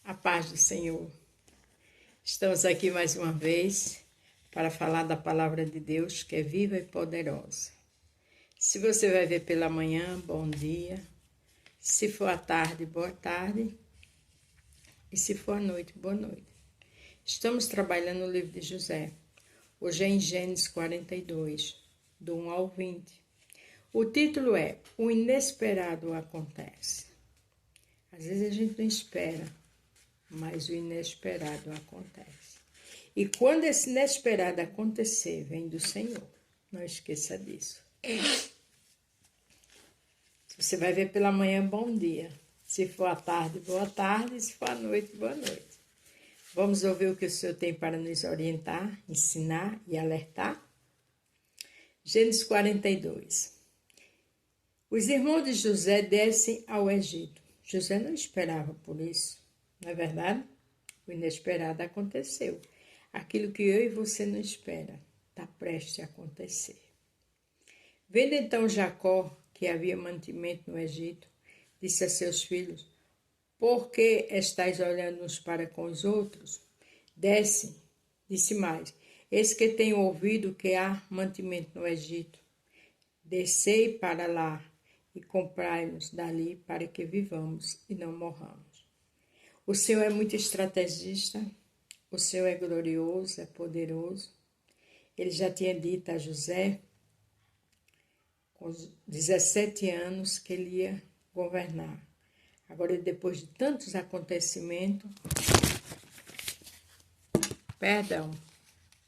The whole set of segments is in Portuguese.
A paz do Senhor. Estamos aqui mais uma vez para falar da palavra de Deus, que é viva e poderosa. Se você vai ver pela manhã, bom dia. Se for à tarde, boa tarde. E se for à noite, boa noite. Estamos trabalhando no livro de José. Hoje é em Gênesis 42, do 1 ao 20. O título é O Inesperado Acontece. Às vezes a gente não espera, mas o inesperado acontece. E quando esse inesperado acontecer, vem do Senhor. Não esqueça disso. Se você vai ver pela manhã, bom dia. Se for à tarde, boa tarde. Se for à noite, boa noite. Vamos ouvir o que o Senhor tem para nos orientar, ensinar e alertar? Gênesis 42. Os irmãos de José descem ao Egito. José não esperava por isso, não é verdade? O inesperado aconteceu. Aquilo que eu e você não espera, está prestes a acontecer. Vendo então Jacó, que havia mantimento no Egito, disse a seus filhos: por que estáis olhando uns para com os outros? Desce, disse mais, eis que tenho ouvido que há mantimento no Egito. Descei para lá e comprai-nos dali para que vivamos e não morramos. O Senhor é muito estrategista, o Senhor é glorioso, é poderoso. Ele já tinha dito a José, com 17 anos, que ele ia governar. Agora, depois de tantos acontecimentos,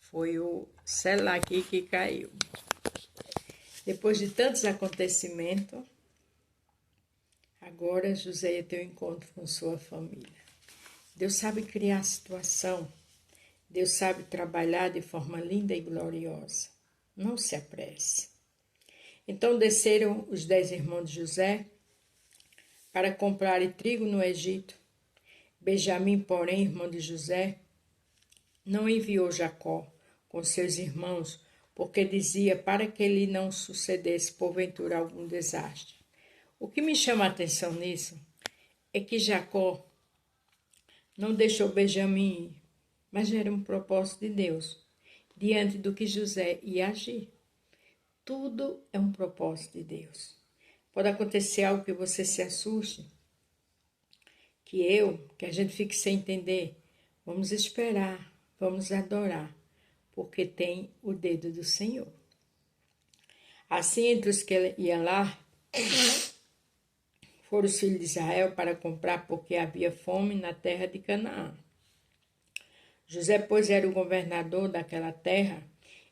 foi o celular aqui que caiu. Depois de tantos acontecimentos, agora José ia ter um encontro com sua família. Deus sabe criar situação. Deus sabe trabalhar de forma linda e gloriosa. Não se apresse. Então desceram os 10 irmãos de José para comprarem trigo no Egito. Benjamim, porém, irmão de José, não enviou Jacó com seus irmãos, porque dizia para que lhe não sucedesse porventura algum desastre. O que me chama a atenção nisso é que Jacó não deixou Benjamim ir, mas era um propósito de Deus, diante do que José ia agir. Tudo é um propósito de Deus. Pode acontecer algo que você se assuste, que a gente fique sem entender. Vamos esperar, vamos adorar, porque tem o dedo do Senhor. Assim, entre os que iam lá, foram os filhos de Israel para comprar, porque havia fome na terra de Canaã. José, pois, era o governador daquela terra.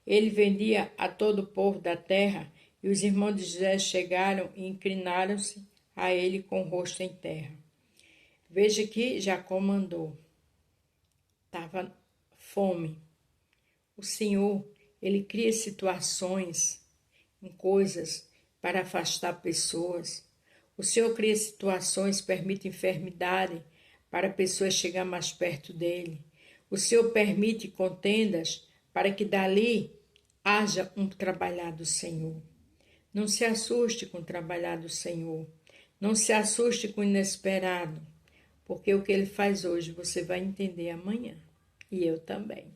Ele vendia a todo o povo da terra, e os irmãos de José chegaram e inclinaram-se a ele com o rosto em terra. Veja que Jacó mandou. Estava fome. O Senhor, ele cria situações em coisas para afastar pessoas. O Senhor cria situações, permite enfermidade para a pessoa chegar mais perto dele. O Senhor permite contendas para que dali haja um trabalhar do Senhor. Não se assuste com o trabalhar do Senhor. Não se assuste com o inesperado, porque o que ele faz hoje você vai entender amanhã. E eu também.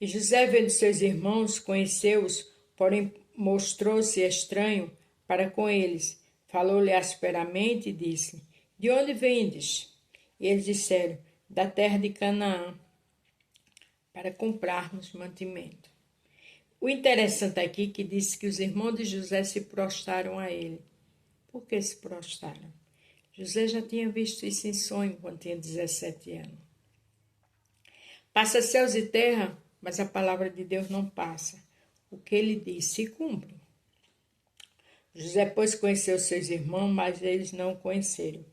E José, vendo seus irmãos, conheceu-os, porém mostrou-se estranho para com eles. Falou-lhe asperamente e disse: de onde vendes? E eles disseram: da terra de Canaã, para comprarmos mantimento. O interessante aqui é que diz que os irmãos de José se prostraram a ele. Por que se prostraram? José já tinha visto isso em sonho quando tinha 17 anos. Passa céus e terra, mas a palavra de Deus não passa. O que ele diz se cumpre. José, pois, conheceu seus irmãos, mas eles não o conheceram.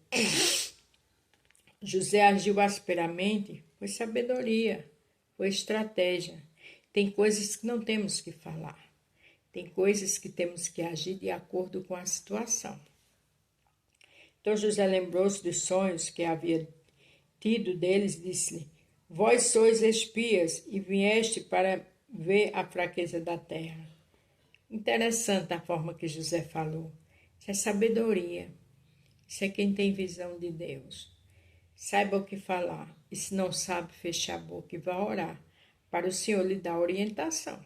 José agiu asperamente, foi sabedoria, foi estratégia. Tem coisas que não temos que falar. Tem coisas que temos que agir de acordo com a situação. Então José lembrou-se dos sonhos que havia tido deles e disse-lhe: vós sois espias e vieste para ver a fraqueza da terra. Interessante a forma que José falou. Isso é sabedoria. Isso é quem tem visão de Deus. saiba o que falar, e se não sabe, feche a boca e vá orar, para o Senhor lhe dar orientação.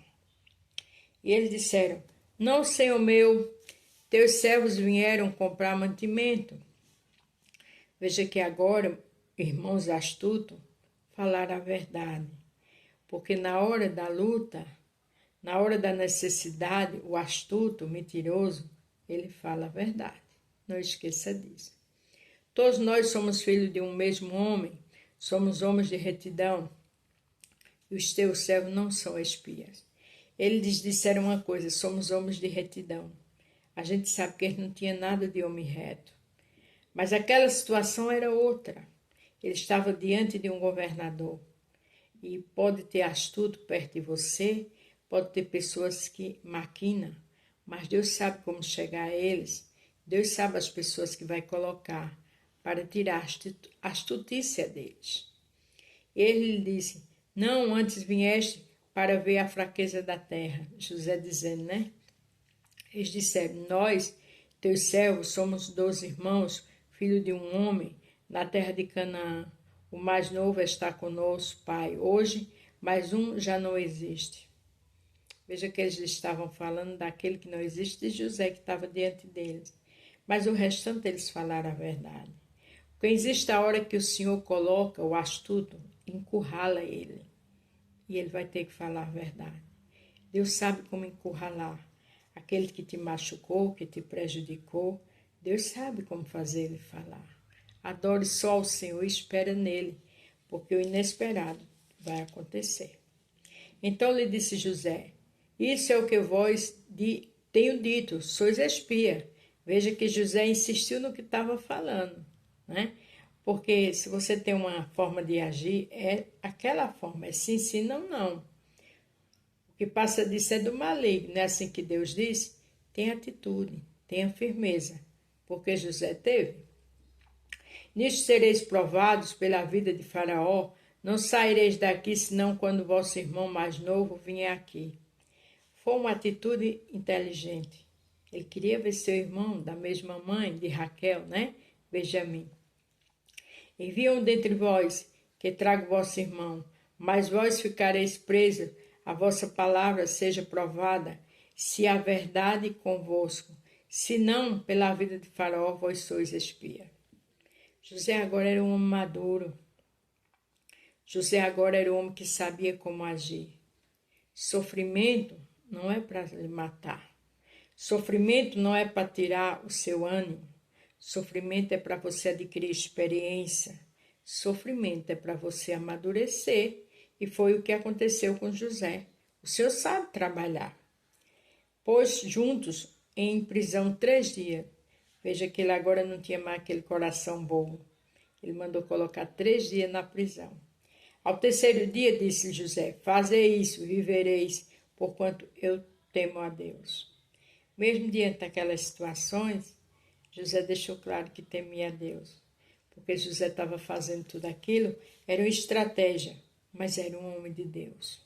E eles disseram: Não, Senhor meu, teus servos vieram comprar mantimento. Veja que agora, irmãos astutos, falaram a verdade, porque na hora da luta, na hora da necessidade, o astuto, o mentiroso, ele fala a verdade. Não esqueça disso. Todos nós somos filhos de um mesmo homem, somos homens de retidão, e os teus servos não são espias. Eles disseram uma coisa: somos homens de retidão. A gente sabe que eles não tinham nada de homem reto. Mas aquela situação era outra. Ele estava diante de um governador. E pode ter astuto perto de você, pode ter pessoas que maquinam, mas Deus sabe como chegar a eles. Deus sabe as pessoas que vai colocar para tirar a astutícia deles. Ele lhe disse: Não, antes vieste para ver a fraqueza da terra. José dizendo, né? Eles disseram: Nós, teus servos, somos 12 irmãos, filho de um homem, na terra de Canaã. O mais novo está conosco, pai. Hoje, mais um já não existe. Veja que eles estavam falando daquele que não existe, de José, que estava diante deles. Mas o restante eles falaram a verdade. Porque existe a hora que o Senhor coloca o astuto, encurrala ele. E ele vai ter que falar a verdade. Deus sabe como encurralar aquele que te machucou, que te prejudicou. Deus sabe como fazer ele falar. Adore só o Senhor e espera nele, porque o inesperado vai acontecer. Então lhe disse José: Isso é o que vós tenho dito, sois espia. Veja que José insistiu no que estava falando, né? Porque se você tem uma forma de agir, é aquela forma, é sim, sim, não, não. O que passa disso é do maligno, não é assim que Deus diz? Tenha atitude, tenha firmeza, porque José teve. Nisto sereis provados pela vida de Faraó, não saireis daqui senão quando vosso irmão mais novo vier aqui. Foi uma atitude inteligente. Ele queria ver seu irmão da mesma mãe de Raquel, né? Benjamim. Enviam dentre vós que trago vosso irmão, mas vós ficareis presos, a vossa palavra seja provada, se há verdade convosco, se não, pela vida de Faraó, vós sois espia. José agora era um homem maduro. José agora era um homem que sabia como agir. Sofrimento não é para lhe matar. Sofrimento não é para tirar o seu ânimo. Sofrimento é para você adquirir experiência. Sofrimento é para você amadurecer. E foi o que aconteceu com José. O Senhor sabe trabalhar. Pôs juntos em prisão 3 dias. Veja que ele agora não tinha mais aquele coração bobo. Ele mandou colocar 3 dias na prisão. Ao terceiro dia, disse José: Fazei isso, vivereis, porquanto eu temo a Deus. Mesmo diante daquelas situações, José deixou claro que temia a Deus. Porque José estava fazendo tudo aquilo, era uma estratégia, mas era um homem de Deus.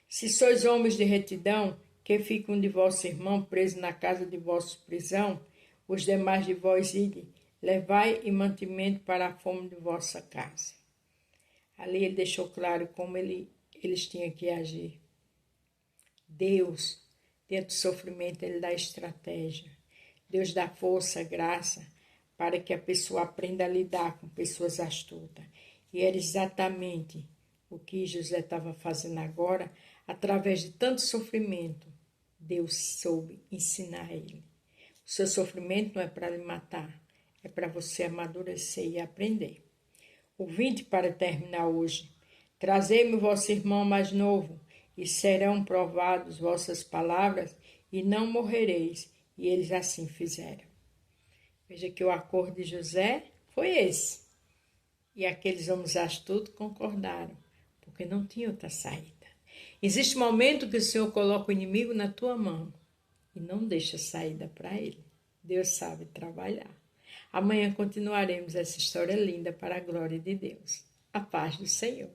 Se sois homens de retidão, que ficam de vosso irmão preso na casa de vossa prisão, os demais de vós ide, levai e mantimento para a fome de vossa casa. Ali ele deixou claro como eles tinham que agir. Deus, dentro do sofrimento, ele dá estratégia. Deus dá força, graça, para que a pessoa aprenda a lidar com pessoas astutas. E era exatamente o que José estava fazendo agora, através de tanto sofrimento. Deus soube ensinar ele. O seu sofrimento não é para lhe matar, é para você amadurecer e aprender. O 20 para terminar hoje. Trazei-me o vosso irmão mais novo, e serão provadas vossas palavras, e não morrereis. E eles assim fizeram. Veja que o acordo de José foi esse. E aqueles homens astutos concordaram, porque não tinha outra saída. Existe um momento que o Senhor coloca o inimigo na tua mão e não deixa saída para ele. Deus sabe trabalhar. Amanhã continuaremos essa história linda para a glória de Deus. A paz do Senhor.